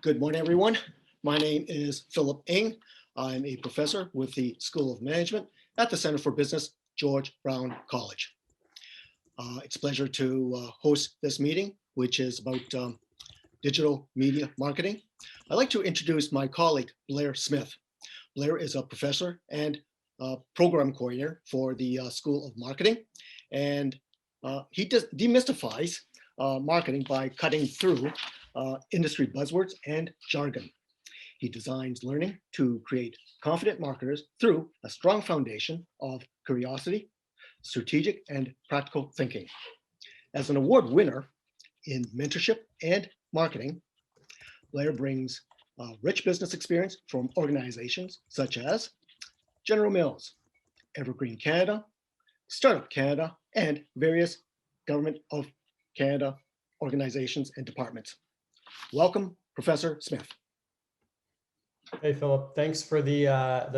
Good morning, everyone. My name is Philip Ng. I'm a professor with the School of Management at the Center for Business, George Brown College. It's a pleasure to host this meeting, which is about digital media marketing. I'd like to introduce my colleague, Blair Smith. Blair is a professor and program coordinator for the School of Marketing, and he demystifies marketing by cutting through industry buzzwords and jargon. He designs learning to create confident marketers through a strong foundation of curiosity, strategic, and practical thinking. As an award winner in mentorship and marketing, Blair brings rich business experience from organizations such as General Mills, Evergreen Canada, Startup Canada, and various Government of Canada organizations and departments. Welcome, Professor Smith. Hey, Philip. Thanks for the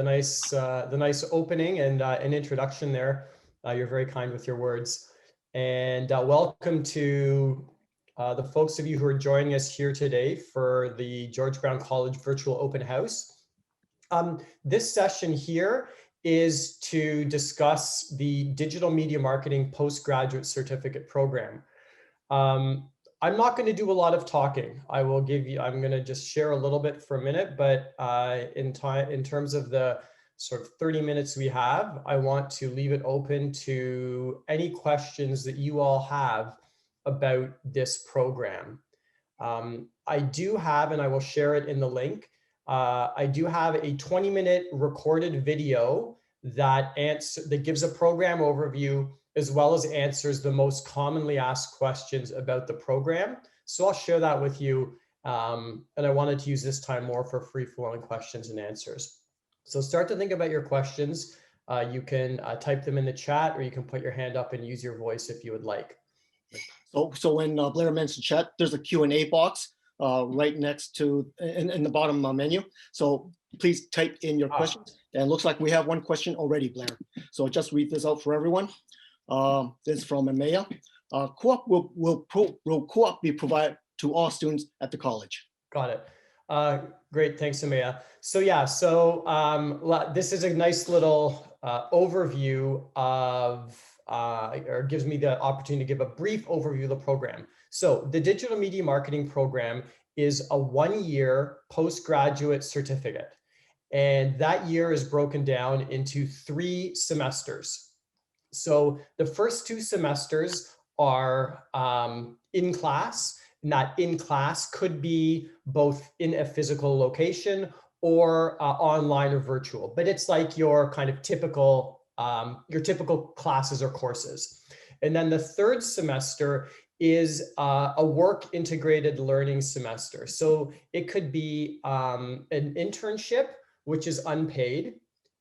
nice opening and an introduction there. You're very kind with your words, and welcome to the folks of you who are joining us here today for the George Brown College Virtual Open House. This session here is to discuss the Digital Media Marketing Postgraduate Certificate Program. I'm not going to do a lot of talking. I'm going to just share a little bit for a minute, but in terms of the sort of 30 minutes we have, I want to leave it open to any questions that you all have about this program. I do have, and I will share it in the link, I do have a 20-minute recorded video that gives a program overview as well as answers the most commonly asked questions about the program. So I'll share that with you. And I wanted to use this time more for free-flowing questions and answers. So start to think about your questions. You can type them in the chat, or you can put your hand up and use your voice if you would like. So when Blair mentioned chat, there's a Q&A box right next to in the bottom menu. So please type in your questions. And it looks like we have one question already, Blair. So I'll just read this out for everyone. This is from Amaya. Will co-op be provided to all students at the college? Got it. Great, thanks, Amaya. So yeah, this is a nice little overview of, or gives me the opportunity to give a brief overview of the program. So the Digital Media Marketing Program is a one-year postgraduate certificate. And that year is broken down into 3 semesters. So the first 2 semesters are in class, and that in class could be both in a physical location or online or virtual, but it's like your kind of typical classes or courses. And then the third semester is a work integrated learning semester. So it could be an internship, which is unpaid.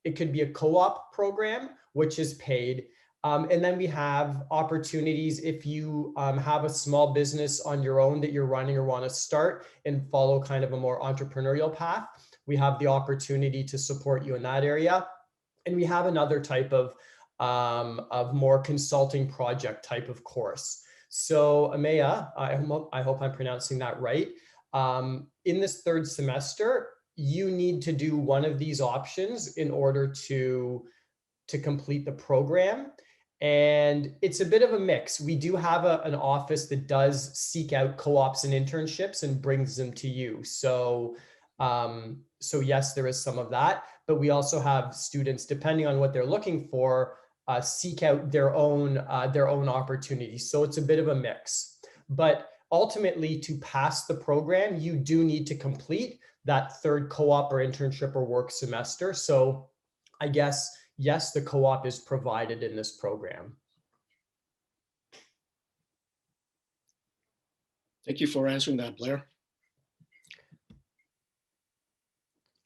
It could be a co-op program, which is paid. And then we have opportunities if you have a small business on your own that you're running or want to start and follow kind of a more entrepreneurial path. We have the opportunity to support you in that area. And we have another type of more consulting project type of course. So Amaya, I hope I'm pronouncing that right. In this third semester, you need to do one of these options in order to complete the program. And it's a bit of a mix. We do have an office that does seek out co-ops and internships and brings them to you. So yes, there is some of that, but we also have students, depending on what they're looking for, seek out their own opportunities. So it's a bit of a mix. But ultimately, to pass the program, you do need to complete that third co-op or internship or work semester. So I guess, yes, the co-op is provided in this program. Thank you for answering that, Blair.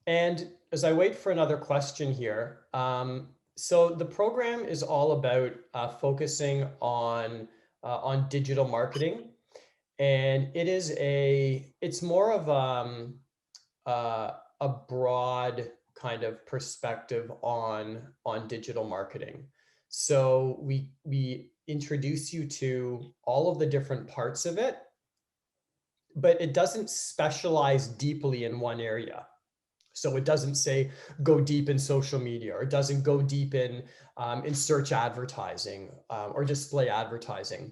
And as I wait for another question here, so the program is all about focusing on digital marketing, and it's more of a broad kind of perspective on digital marketing. So we introduce you to all of the different parts of it, but it doesn't specialize deeply in one area. So it doesn't say go deep in social media, or it doesn't go deep in search advertising or display advertising.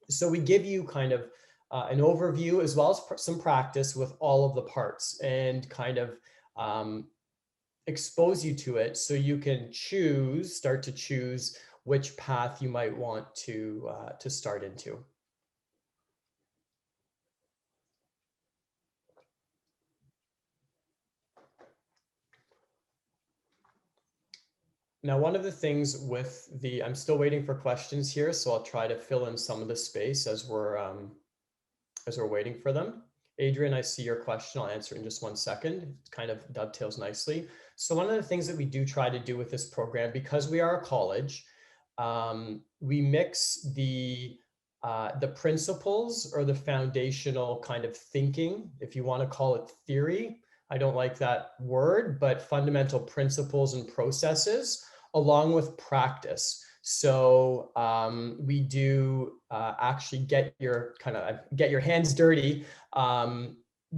So we give you kind of an overview as well as some practice with all of the parts, and kind of expose you to it so you can start to choose which path you might want to start into. Now, one of the things with I'm still waiting for questions here, so I'll try to fill in some of the space as we're waiting for them. Adrian, I see your question. I'll answer it in just 1 second. It kind of dovetails nicely. So one of the things that we do try to do with this program, because we are a college, we mix the principles or the foundational kind of thinking, if you want to call it theory. I don't like that word, but fundamental principles and processes along with practice. So we do actually get your hands dirty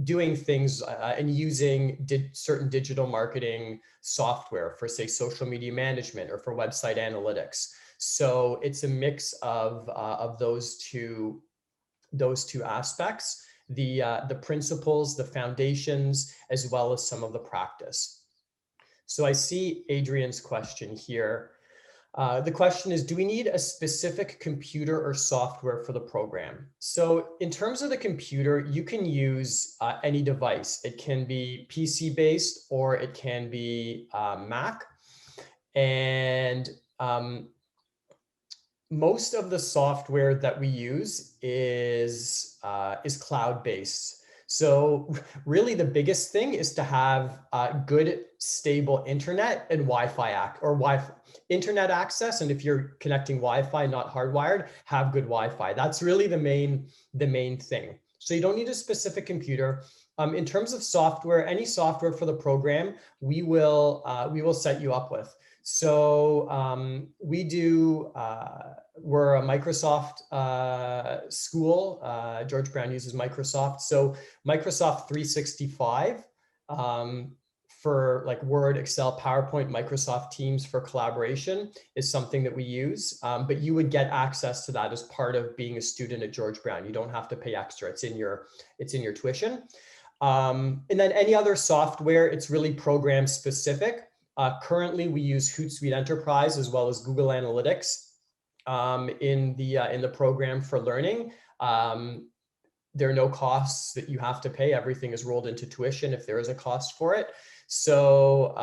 doing things and using certain digital marketing software for, say, social media management or for website analytics. So it's a mix of those two aspects, the principles, the foundations, as well as some of the practice. So I see Adrian's question here. The question is, do we need a specific computer or software for the program? So in terms of the computer, you can use any device. It can be PC-based or it can be Mac. And most of the software that we use is cloud-based. So really the biggest thing is to have good, stable internet and internet access. And if you're connecting Wi-Fi, not hardwired, have good Wi-Fi. That's really the main thing. So you don't need a specific computer. In terms of software, any software for the program, we will set you up with. So we're a Microsoft school. George Brown uses Microsoft. So Microsoft 365 for like Word, Excel, PowerPoint, Microsoft Teams for collaboration is something that we use. But you would get access to that as part of being a student at George Brown. You don't have to pay extra. It's in your tuition. And then any other software, it's really program specific. Currently, we use Hootsuite Enterprise as well as Google Analytics in the program for learning. There are no costs that you have to pay. Everything is rolled into tuition if there is a cost for it. So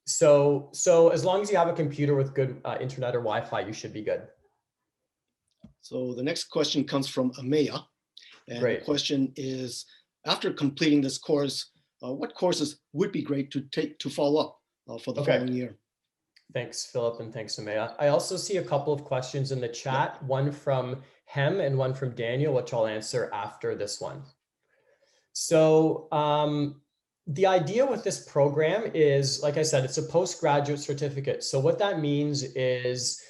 as long as you have a computer with good internet or Wi-Fi, you should be good. So the next question comes from Ameya. And Great. The question is, after completing this course, what courses would be great to take to follow up for the following year? Thanks, Philip, and thanks, Ameya. I also see a couple of questions in the chat, one from Hem and one from Daniel, which I'll answer after this one. So the idea with this program is, like I said, it's a postgraduate certificate. So what that means is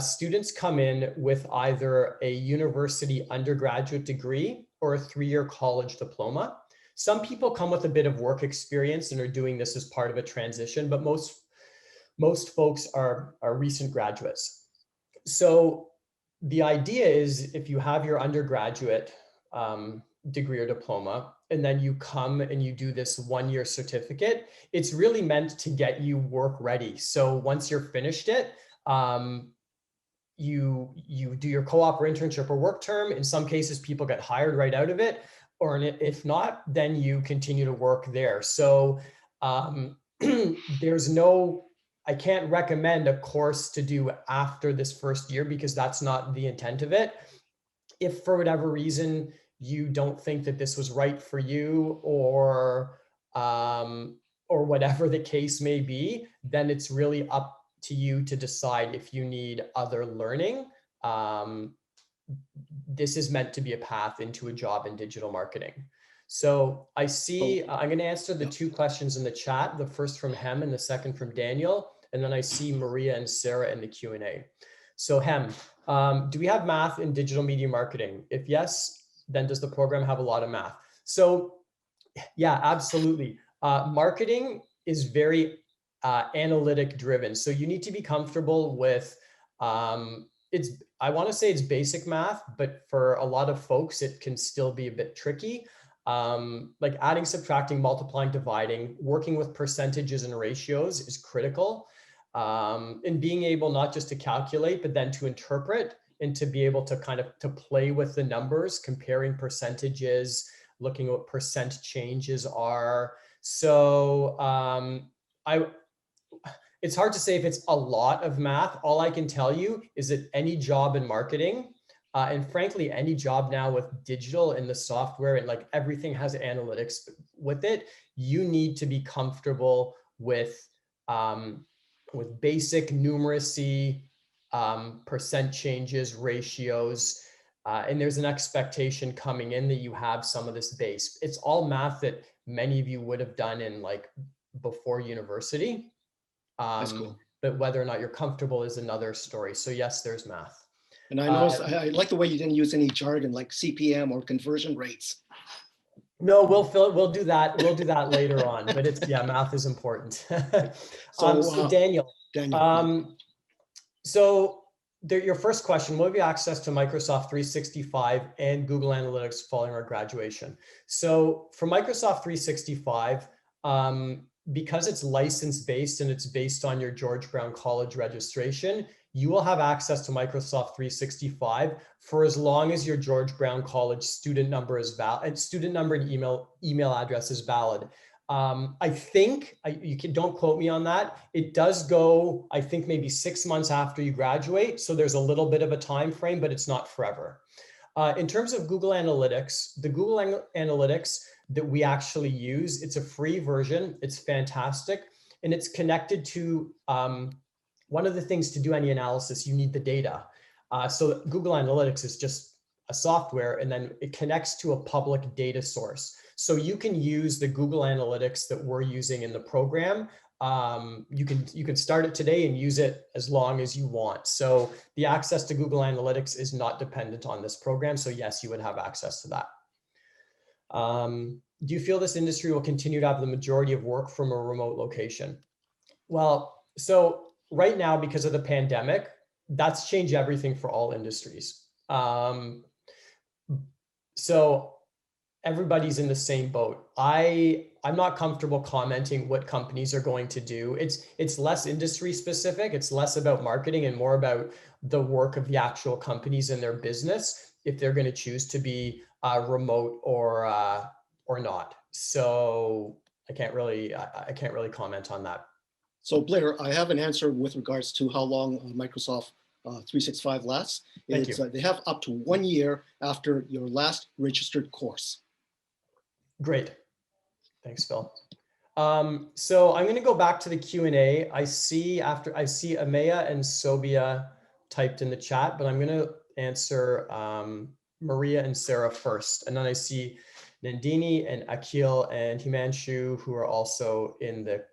students come in with either a university undergraduate degree or a 3-year college diploma. Some people come with a bit of work experience and are doing this as part of a transition, but most folks are recent graduates. So the idea is, if you have your undergraduate degree or diploma, and then you come and you do this 1-year certificate, it's really meant to get you work ready. So once you're finished it, you do your co-op or internship or work term. In some cases, people get hired right out of it, or if not, then you continue to work there. So I can't recommend a course to do after this first year, because that's not the intent of it. If for whatever reason you don't think that this was right for you, or whatever the case may be, then it's really up to you to decide if you need other learning. This is meant to be a path into a job in digital marketing. So I see, I'm going to answer the 2 questions in the chat, the first from Hem and the second from Daniel. And then I see Maria and Sarah in the Q&A. So Hem, do we have math in digital media marketing? If yes, then does the program have a lot of math? So yeah, absolutely. Marketing is very analytic driven. So you need to be comfortable with, I want to say it's basic math, but for a lot of folks, it can still be a bit tricky. Like adding, subtracting, multiplying, dividing, working with percentages and ratios is critical. And being able not just to calculate, but then to interpret and to be able to kind of to play with the numbers, comparing percentages, looking at what percent changes are. So it's hard to say if it's a lot of math. All I can tell you is that any job in marketing, and frankly, any job now with digital and the software and like everything has analytics with it, you need to be comfortable with basic numeracy, percent changes, ratios, and there's an expectation coming in that you have some of this base. It's all math that many of you would have done in like before university. That's cool. But whether or not you're comfortable is another story. So yes, there's math. And I noticed, I like the way you didn't use any jargon like CPM or conversion rates. No, we'll do that. We'll do that later on, but it's, yeah, math is important. So Daniel, so your first question, will be access to Microsoft 365 and Google Analytics following our graduation. So for Microsoft 365, because it's license-based and it's based on your George Brown College registration, you will have access to Microsoft 365 for as long as your George Brown College student number is valid, student number and email address is valid. I think, don't quote me on that. It does go, I think maybe 6 months after you graduate. So there's a little bit of a time frame, but it's not forever. In terms of Google Analytics, the Google Analytics that we actually use, it's a free version. It's fantastic. And it's connected to, one of the things to do any analysis, you need the data. So Google Analytics is just a software, and then it connects to a public data source. So you can use the Google Analytics that we're using in the program. You can start it today and use it as long as you want. So the access to Google Analytics is not dependent on this program. So yes, you would have access to that. Do you feel this industry will continue to have the majority of work from a remote location? Well, so right now, because of the pandemic, that's changed everything for all industries. So everybody's in the same boat. I'm not comfortable commenting what companies are going to do. It's less industry specific. It's less about marketing and more about the work of the actual companies and their business, if they're going to choose to be remote or not. So I can't really comment on that. So Blair, I have an answer with regards to how long Microsoft 365 lasts. They have up to 1 year after your last registered course. Great. Thanks, Phil. So I'm going to go back to the Q&A. I see Amaya and Sobia typed in the chat, but I'm going to answer Maria and Sarah first. And then I see Nandini and Akhil and Himanshu, who are also in the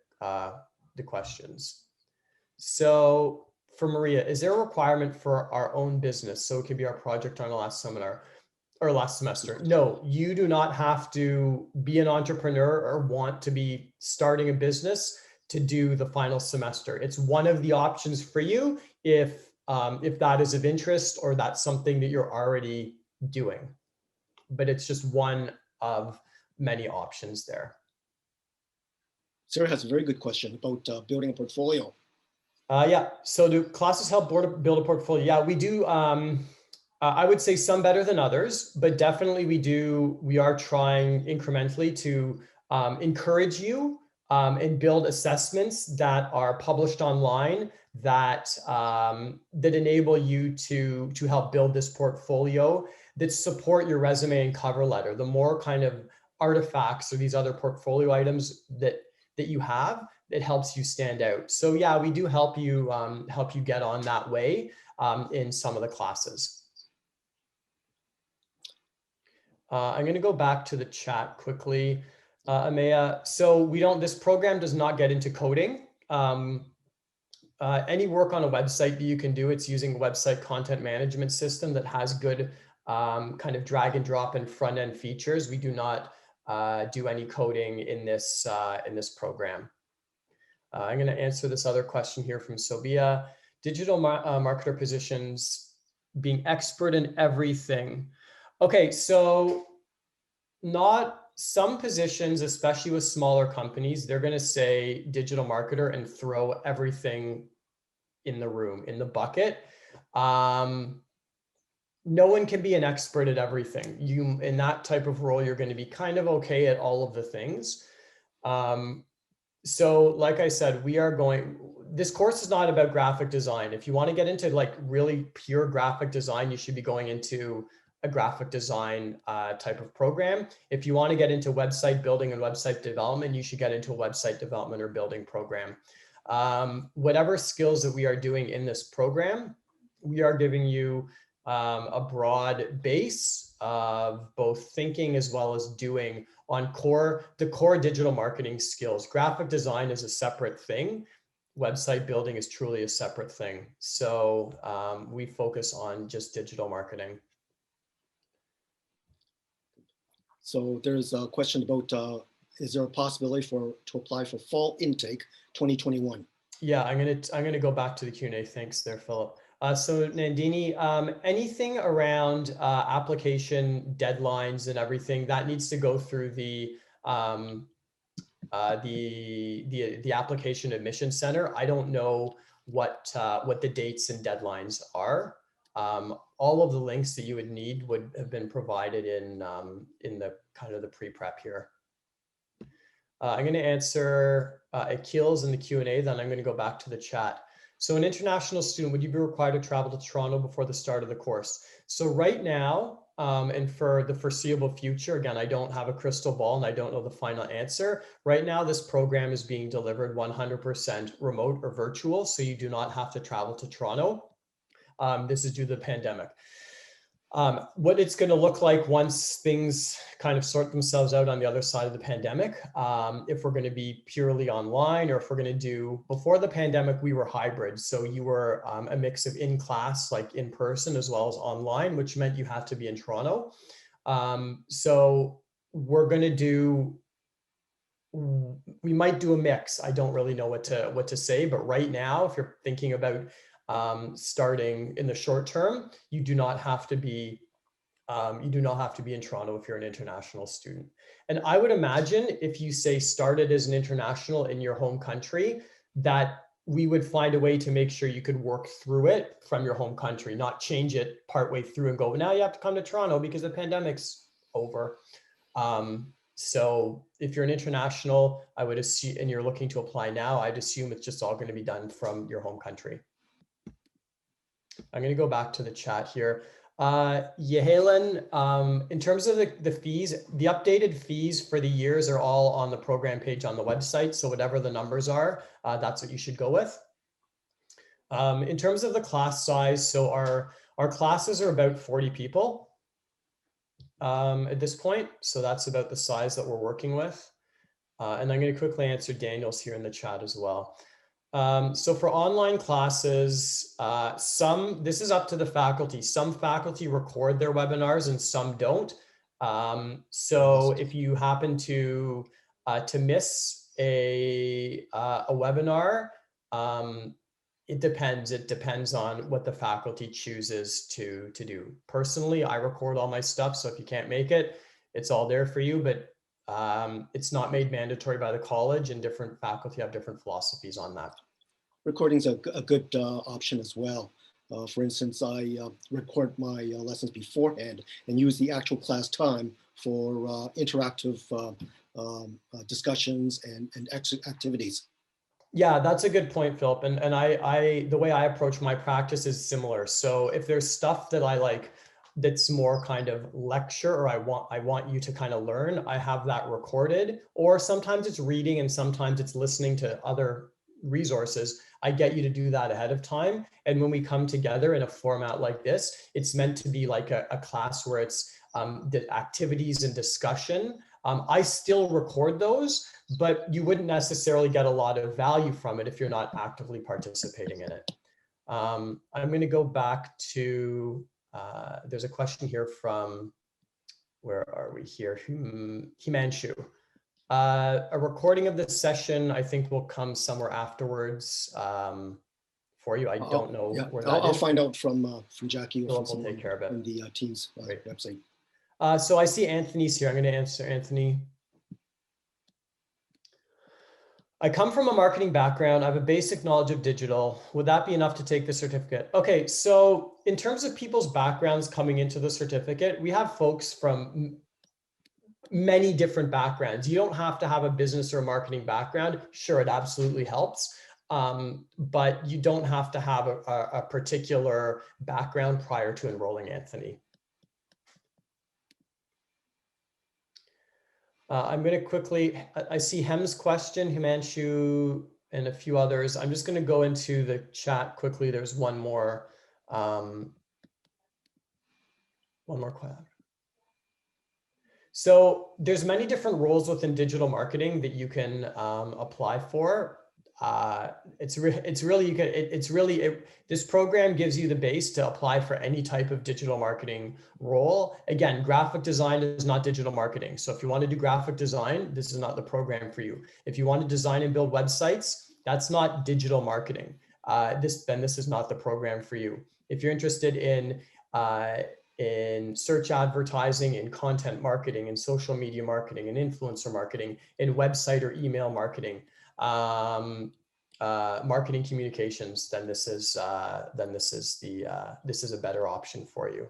questions. So for Maria, is there a requirement for our own business? So it could be our project on the last seminar or last semester. No, you do not have to be an entrepreneur or want to be starting a business to do the final semester. It's one of the options for you if that is of interest or that's something that you're already doing. But it's just one of many options there. Sarah has a very good question about building a portfolio. Yeah, so do classes help build a portfolio? Yeah, we do. I would say some better than others, but definitely we are trying incrementally to encourage you and build assessments that are published online that enable you to help build this portfolio that support your resume and cover letter. The more kind of artifacts or these other portfolio items that you have, it helps you stand out. So yeah, we do help you get on that way in some of the classes. I'm going to go back to the chat quickly, Amaya. So this program does not get into coding. Any work on a website that you can do, it's using a website content management system that has good kind of drag and drop and front end features. We do not do any coding in this program. I'm going to answer this other question here from Sobia. Digital marketer positions, being expert in everything. Okay, so not some positions, especially with smaller companies, they're going to say digital marketer and throw everything in the room, in the bucket. No one can be an expert at everything. You, in that type of role, you're going to be kind of okay at all of the things. So like I said, this course is not about graphic design. If you want to get into like really pure graphic design, you should be going into a graphic design type of program. If you want to get into website building and website development, you should get into a website development or building program. Whatever skills that we are doing in this program, we are giving you a broad base of both thinking as well as doing on the core digital marketing skills. Graphic design is a separate thing. Website building is truly a separate thing. So we focus on just digital marketing. So there's a question about, is there a possibility to apply for fall intake 2021? Yeah, I'm gonna go back to the Q&A. Thanks there, Philip. So Nandini, anything around application deadlines and everything that needs to go through the application admission center. I don't know what the dates and deadlines are. All of the links that you would need would have been provided in the kind of the pre-prep here. I'm going to answer Akil's in the Q&A, then I'm going to go back to the chat. So an international student, would you be required to travel to Toronto before the start of the course? So right now, and for the foreseeable future, again, I don't have a crystal ball and I don't know the final answer. Right now, this program is being delivered 100% remote or virtual, so you do not have to travel to Toronto. This is due to the pandemic. What it's going to look like once things kind of sort themselves out on the other side of the pandemic, if we're going to be purely online or if we're going to do, before the pandemic, we were hybrid. So you were a mix of in class, like in person, as well as online, which meant you had to be in Toronto. So we're going to do, we might do a mix. I don't really know what to say, but right now, if you're thinking about starting in the short term, you do not have to be in Toronto if you're an international student. And I would imagine if you say started as an international in your home country, that we would find a way to make sure you could work through it from your home country, not change it partway through and go, now you have to come to Toronto because the pandemic's over. So if you're an international, I would assume, and you're looking to apply now, I'd assume it's just all going to be done from your home country. I'm going to go back to the chat here. Yehelen, in terms of the fees, the updated fees for the years are all on the program page on the website. So whatever the numbers are, that's what you should go with. In terms of the class size, so our classes are about 40 people at this point. So that's about the size that we're working with. And I'm going to quickly answer Daniel's here in the chat as well. So for online classes, this is up to the faculty. Some faculty record their webinars and some don't. So if you happen to miss a webinar, it depends. It depends on what the faculty chooses to do. Personally, I record all my stuff. So if you can't make it, it's all there for you, but it's not made mandatory by the college, and different faculty have different philosophies on that. Recording's a good option as well. For instance, I record my lessons beforehand and use the actual class time for interactive discussions and activities. Yeah, that's a good point, Philip. And the way I approach my practice is similar. So if there's stuff that I like, that's more kind of lecture, or I want you to kind of learn, I have that recorded, or sometimes it's reading and sometimes it's listening to other resources. I get you to do that ahead of time. And when we come together in a format like this, it's meant to be like a class where it's the activities and discussion. I still record those, but you wouldn't necessarily get a lot of value from it if you're not actively participating in it. I'm going to go back to there's a question here from, where are we here? Himanshu. A recording of this session, I think, will come somewhere afterwards for you. I don't know where that I'll is. find out from Jackie or Philip from will take someone care of it. in the Teams Great. website. So I see Anthony's here. I'm going to answer Anthony. I come from a marketing background. I have a basic knowledge of digital. Would that be enough to take the certificate? Okay, so in terms of people's backgrounds coming into the certificate, we have folks from many different backgrounds. You don't have to have a business or a marketing background. Sure, it absolutely helps. But you don't have to have a particular background prior to enrolling, Anthony. I'm going to quickly, I see Hem's question, Himanshu, and a few others. I'm just going to go into the chat quickly. There's one more question. So there's many different roles within digital marketing that you can apply for. This program gives you the base to apply for any type of digital marketing role. Again, graphic design is not digital marketing. So if you want to do graphic design, this is not the program for you. If you want to design and build websites, that's not digital marketing. This is not the program for you. If you're interested in search advertising, in content marketing, in social media marketing, in influencer marketing, in website or email marketing, marketing communications, then this is a better option for you.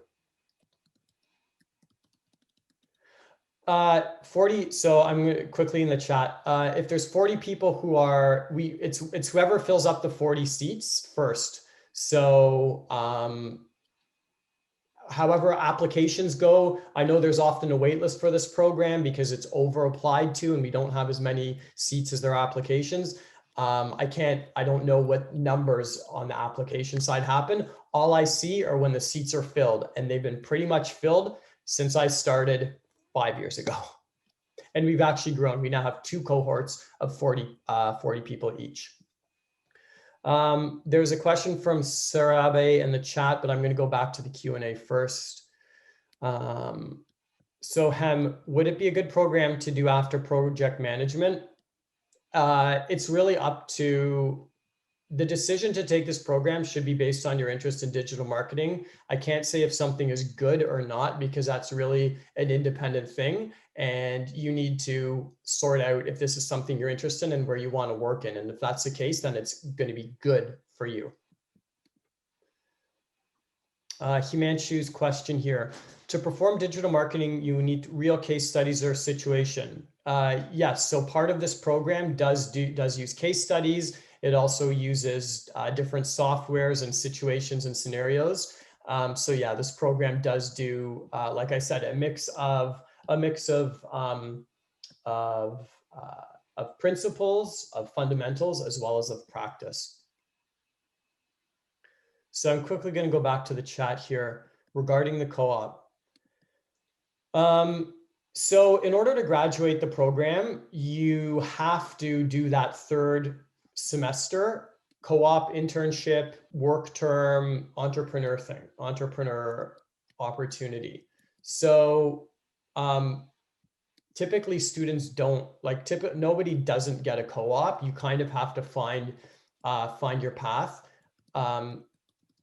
40. So I'm going to quickly in the chat. If there's 40 people who are, it's whoever fills up the 40 seats first. So however applications go, I know there's often a wait list for this program because it's over applied to and we don't have as many seats as there are applications. I don't know what numbers on the application side happen. All I see are when the seats are filled, and they've been pretty much filled since I started 5 years ago. And we've actually grown. We now have 2 cohorts of 40 people each. There's a question from Sarabe in the chat, but I'm going to go back to the Q&A first. So Hem, would it be a good program to do after project management? It's really up to the decision to take this program should be based on your interest in digital marketing. I can't say if something is good or not, because that's really an independent thing. And you need to sort out if this is something you're interested in and where you want to work in. And if that's the case, then it's going to be good for you. Himanshu's question here. To perform digital marketing, you need real case studies or situation. Yes, so part of this program does use case studies. It also uses different softwares and situations and scenarios. So yeah, this program does do, like I said, a mix of principles, of fundamentals, as well as of practice. So I'm quickly going to go back to the chat here regarding the co-op. So in order to graduate the program, you have to do that 3rd semester co-op, internship, work term, entrepreneur opportunity. So typically students don't nobody doesn't get a co-op. You kind of have to find your path.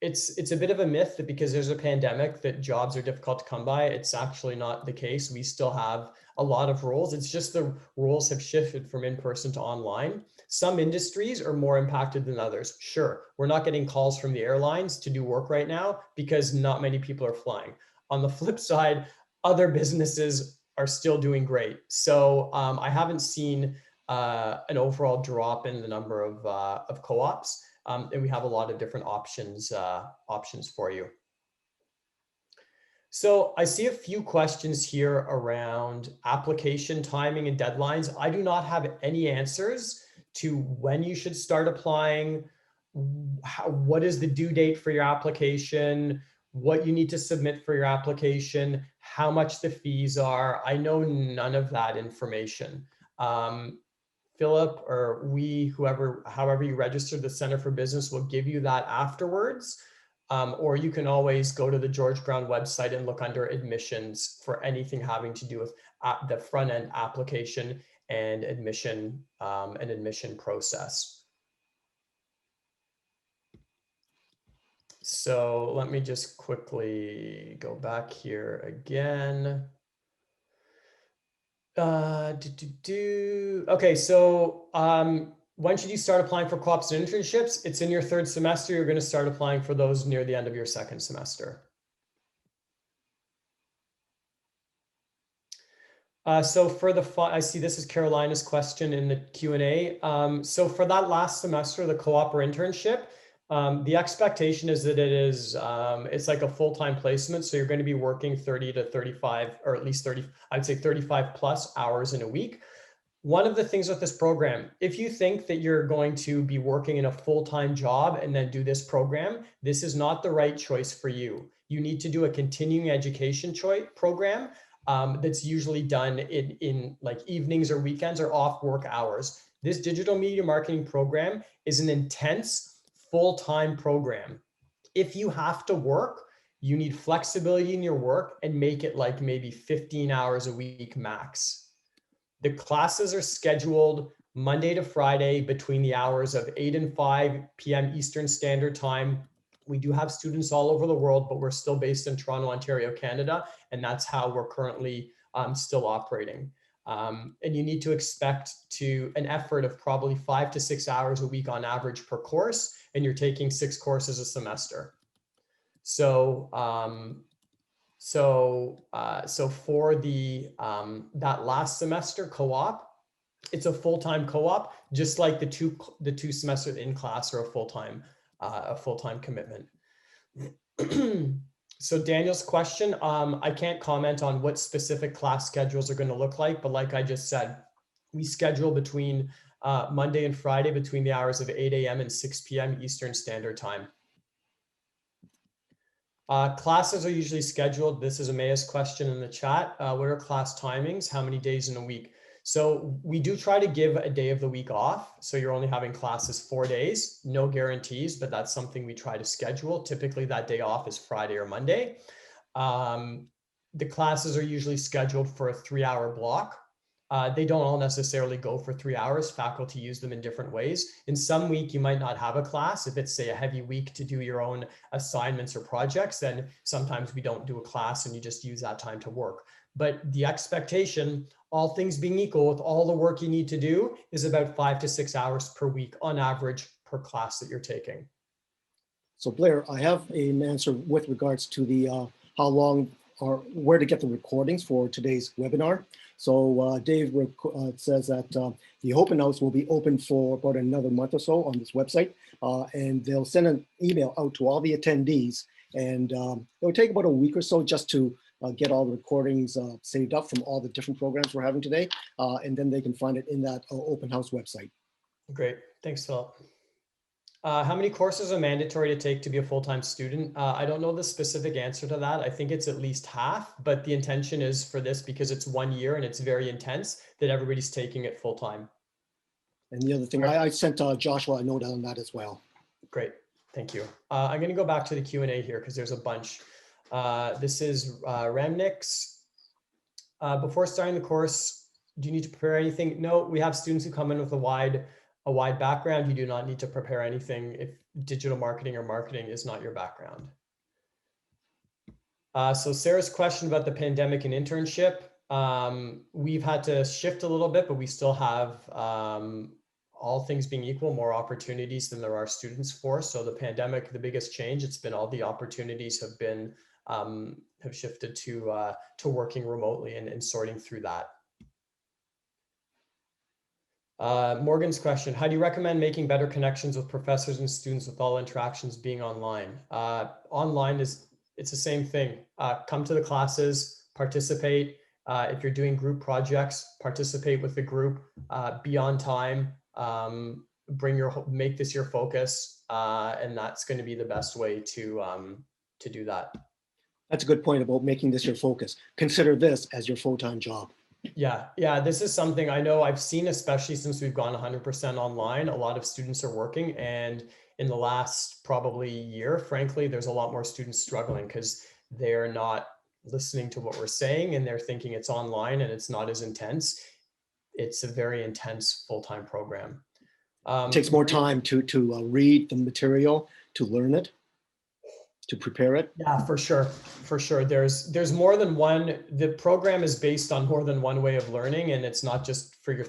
It's a bit of a myth that because there's a pandemic that jobs are difficult to come by. It's actually not the case. We still have a lot of roles. It's just the roles have shifted from in-person to online. Some industries are more impacted than others. Sure, we're not getting calls from the airlines to do work right now because not many people are flying. On the flip side, other businesses are still doing great. So I haven't seen an overall drop in the number of co-ops. And we have a lot of different options for you. So I see a few questions here around application timing and deadlines. I do not have any answers to when you should start applying, what is the due date for your application, what you need to submit for your application, how much the fees are. I know none of that information. Philip or however you registered the Center for Business will give you that afterwards. or you can always go to the George Brown website and look under admissions for anything having to do with the front end application and admission process. So let me just quickly go back here again. Okay, so when should you start applying for co-ops and internships? It's in your third semester. You're going to start applying for those near the end of your second semester. So for the, I see this is Carolina's question in the Q&A. So for that last semester, the co-op or internship, the expectation is that it is, it's like a full-time placement. So you're going to be working 30 to 35, or at least 30, I'd say 35 plus hours in a week. One of the things with this program, if you think that you're going to be working in a full-time job and then do this program, this is not the right choice for you. You need to do a continuing education program that's usually done in like evenings or weekends or off work hours. This digital media marketing program is an intense full-time program. If you have to work, you need flexibility in your work and make it like maybe 15 hours a week max. The classes are scheduled Monday to Friday between the hours of 8 and 5 p.m. Eastern Standard Time. We do have students all over the world, but we're still based in Toronto, Ontario, Canada, and that's how we're currently still operating. And you need to expect an effort of probably 5 to 6 hours a week on average per course, and you're taking 6 courses a semester. So for the that last semester co-op, it's a full-time co-op, just like the two semesters in class are a full-time commitment. So Daniel's question, I can't comment on what specific class schedules are going to look like, but like I just said, we schedule between Monday and Friday between the hours of 8 a.m. and 6 p.m. Eastern Standard Time. Classes are usually scheduled. This is Amaya's question in the chat. What are class timings? How many days in a week? So we do try to give a day of the week off. So you're only having classes 4 days, no guarantees, but that's something we try to schedule. Typically that day off is Friday or Monday. The classes are usually scheduled for a 3-hour block. They don't all necessarily go for 3 hours. Faculty use them in different ways. In some week, you might not have a class. If it's, say, a heavy week to do your own assignments or projects, then sometimes we don't do a class and you just use that time to work. But the expectation, all things being equal, with all the work you need to do, is about 5 to 6 hours per week on average per class that you're taking. So Blair, I have an answer with regards to the how long or where to get the recordings for today's webinar. So Dave says that the open house will be open for about another month or so on this website, and they'll send an email out to all the attendees, and it'll take about a week or so just to get all the recordings saved up from all the different programs we're having today, and then they can find it in that open house website. Great, thanks, Philip. How many courses are mandatory to take to be a full-time student? I don't know the specific answer to that. I think it's at least half, but the intention is for this, because it's 1 year and it's very intense, that everybody's taking it full-time. And the other thing, I sent Joshua a note on that as well. Great, thank you. I'm gonna go back to the Q&A here because there's a bunch. This is Ramnix. Before starting the course, do you need to prepare anything? No, we have students who come in with a wide background. You do not need to prepare anything if digital marketing or marketing is not your background. So Sarah's question about the pandemic and internship, we've had to shift a little bit, but we still have, all things being equal, more opportunities than there are students for. So the pandemic, the biggest change, it's been all the opportunities have been, have shifted to working remotely and sorting through that. Morgan's question, how do you recommend making better connections with professors and students with all interactions being online? Online it's the same thing. Come to the classes, participate. If you're doing group projects, participate with the group, be on time, make this your focus, and that's going to be the best way to do that. That's a good point about making this your focus. Consider this as your full-time job. Yeah, this is something I know I've seen, especially since we've gone 100% online. A lot of students are working, and in the last probably year, frankly, there's a lot more students struggling because they're not listening to what we're saying and they're thinking it's online and it's not as intense. It's a very intense full-time program. It takes more time to read the material, to learn it, to prepare it. Yeah, for sure. For sure. There's more than one. The program is based on more than one way of learning. And it's not just for your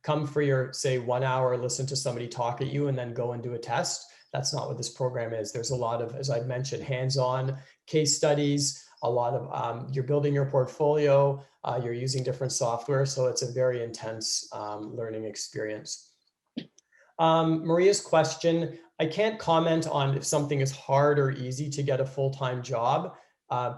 come for your, say, 1 hour, listen to somebody talk at you and then go and do a test. That's not what this program is. There's a lot of, as I mentioned, hands-on case studies, a lot of, you're building your portfolio, you're using different software. So it's a very intense learning experience. Maria's question, I can't comment on if something is hard or easy to get a full-time job,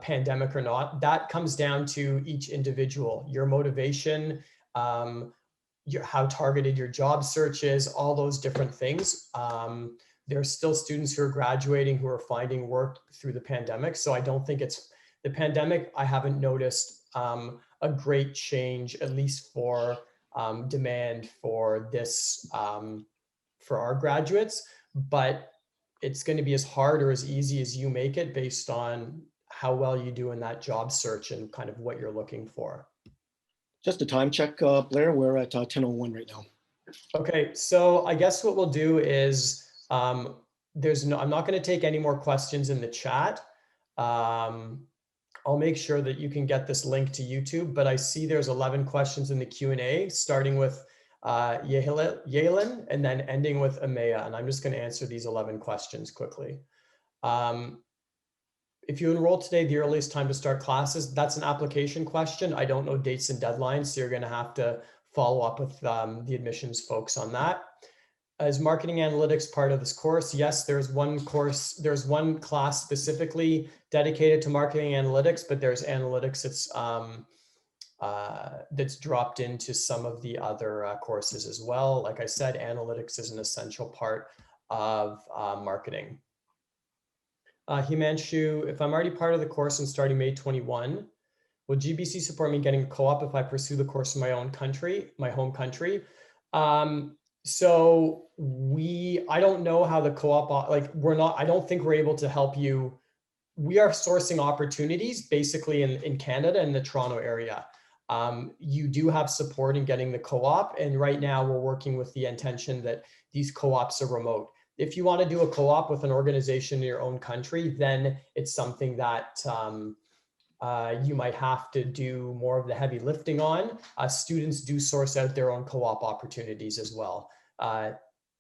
pandemic or not. That comes down to each individual, your motivation, how targeted your job search is, all those different things. There are still students who are graduating who are finding work through the pandemic. So I don't think it's the pandemic. I haven't noticed a great change, at least for demand for this, for our graduates, but it's going to be as hard or as easy as you make it based on how well you do in that job search and kind of what you're looking for. Just a time check, Blair, we're at 10:01 right now. Okay, so I guess what we'll do is I'm not going to take any more questions in the chat. I'll make sure that you can get this link to YouTube, but I see there's 11 questions in the Q&A, starting with Yalen and then ending with Amaya, and I'm just going to answer these 11 questions quickly. If you enroll today, the earliest time to start classes, that's an application question. I don't know dates and deadlines, so you're going to have to follow up with the admissions folks on that. Is marketing analytics part of this course? Yes, there's one class specifically dedicated to marketing analytics, but there's analytics that's dropped into some of the other courses as well. Like I said, analytics is an essential part of marketing. Himanshu, if I'm already part of the course and starting May 21, will GBC support me getting a co-op if I pursue the course in my home country? So I don't know how the co-op, I don't think we're able to help you. We are sourcing opportunities basically in Canada and the Toronto area. You do have support in getting the co-op, and right now we're working with the intention that these co-ops are remote. If you want to do a co-op with an organization in your own country, then it's something that you might have to do more of the heavy lifting on. Students do source out their own co-op opportunities as well.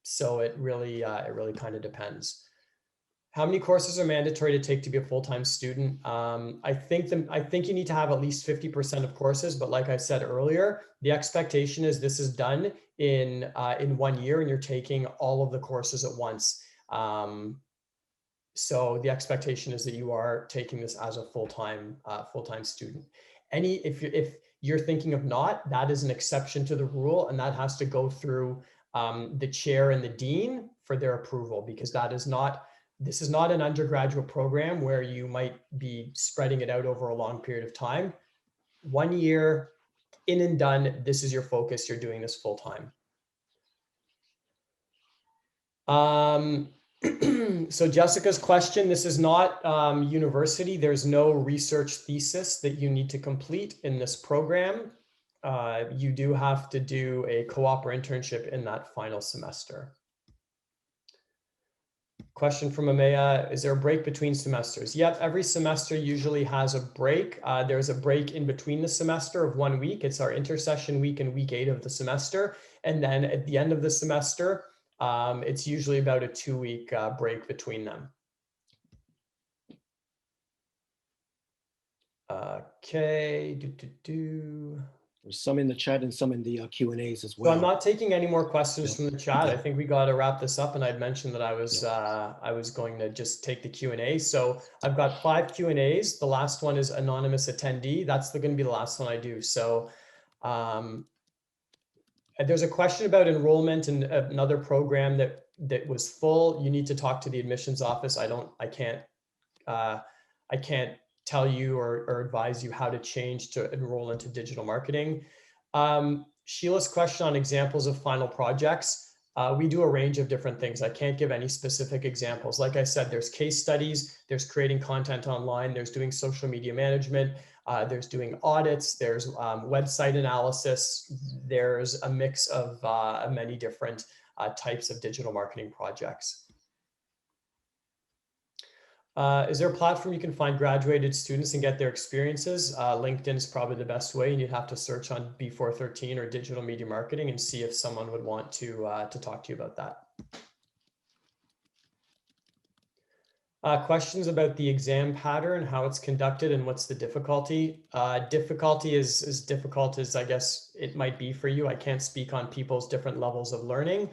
So it really kind of depends. How many courses are mandatory to take to be a full-time student? I think you need to have at least 50% of courses, but like I said earlier, the expectation is this is done in 1 year and you're taking all of the courses at once. So the expectation is that you are taking this as a full-time student. If you're thinking of not, that is an exception to the rule, and that has to go through the chair and the dean for their approval, because this is not an undergraduate program where you might be spreading it out over a long period of time. 1 year in and done, this is your focus, you're doing this full time. So Jessica's question, this is not university. There's no research thesis that you need to complete in this program. You do have to do a co-op or internship in that final semester. Question from Amaya, is there a break between semesters? Yep, every semester usually has a break. There's a break in between the semester of 1 week. It's our intersession week and week 8 of the semester. And then at the end of the semester, it's usually about a 2-week break between them. Okay. There's some in the chat and some in the Q&As as well. So I'm not taking any more questions from the chat. I think we got to wrap this up, and I'd mentioned that I was going to just take the Q&A. So I've got 5 Q&As. The last one is anonymous attendee. That's going to be the last one I do. So there's a question about enrollment in another program that was full. You need to talk to the admissions office. I can't tell you or advise you how to change to enroll into digital marketing. Sheila's question on examples of final projects. We do a range of different things. I can't give any specific examples. Like I said, there's case studies, there's creating content online, there's doing social media management, there's doing audits, there's website analysis, there's a mix of many different types of digital marketing projects. Is there a platform you can find graduated students and get their experiences? LinkedIn is probably the best way, and you'd have to search on B413 or digital media marketing and see if someone would want to talk to you about that. Questions about the exam pattern, how it's conducted, and what's the difficulty? Difficulty is as difficult as I guess it might be for you. I can't speak on people's different levels of learning.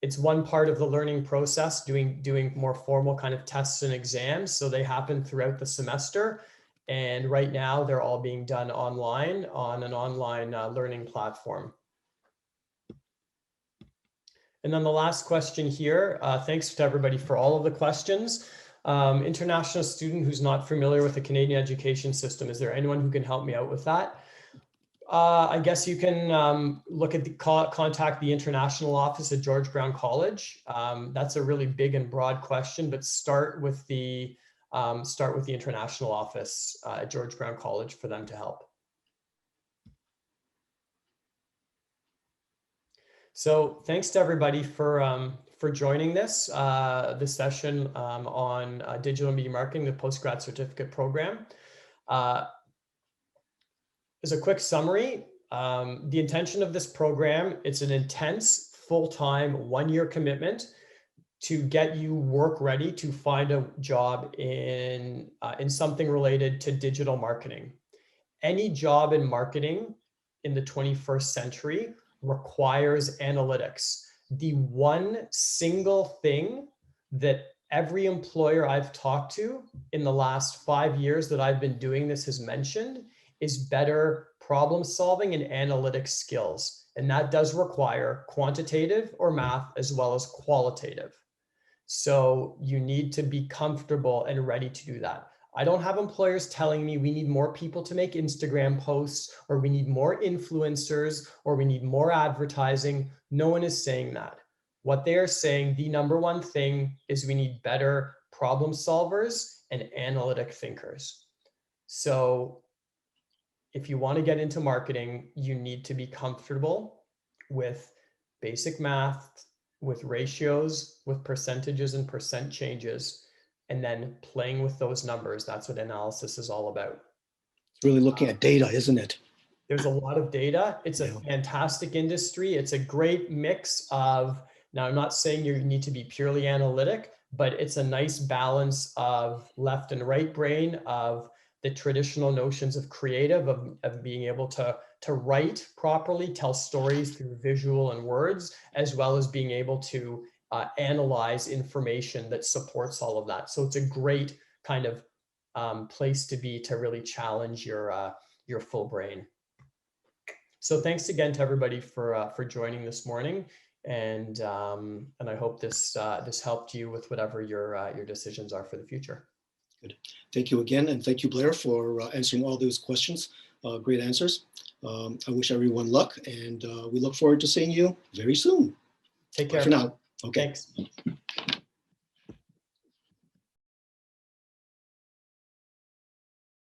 It's one part of the learning process, doing more formal kind of tests and exams. So they happen throughout the semester. And right now they're all being done online on an online learning platform. And then the last question here, thanks to everybody for all of the questions. International student who's not familiar with the Canadian education system, is there anyone who can help me out with that? I guess you can look at contact the international office at George Brown College. That's a really big and broad question, but start with the international office at George Brown College for them to help. So thanks to everybody for joining this session on digital media marketing, the postgrad certificate program. As a quick summary, the intention of this program, it's an intense, full-time, one-year commitment to get you work ready to find a job in something related to digital marketing. Any job in marketing in the 21st century requires analytics. The one single thing that every employer I've talked to in the last 5 years that I've been doing this has mentioned is better problem solving and analytic skills. And that does require quantitative or math as well as qualitative. So you need to be comfortable and ready to do that. I don't have employers telling me we need more people to make Instagram posts, or we need more influencers, or we need more advertising. No one is saying that. What they are saying, the number one thing is we need better problem solvers and analytic thinkers. So if you want to get into marketing, you need to be comfortable with basic math, with ratios, with percentages and percent changes, and then playing with those numbers. That's what analysis is all about. It's really looking at data, isn't it? There's a lot of data. It's a fantastic industry. It's a great mix of, now I'm not saying you need to be purely analytic, but it's a nice balance of left and right brain, of the traditional notions of creative, of being able to write properly, tell stories through visual and words, as well as being able to analyze information that supports all of that. So it's a great kind of place to be to really challenge your full brain. So thanks again to everybody for joining this morning, and I hope this helped you with whatever your decisions are for the future. Good. Thank you again, and thank you, Blair, for answering all those questions. Great answers. I wish everyone luck, and we look forward to seeing you very soon. Take care. Bye for now. Okay. Thanks.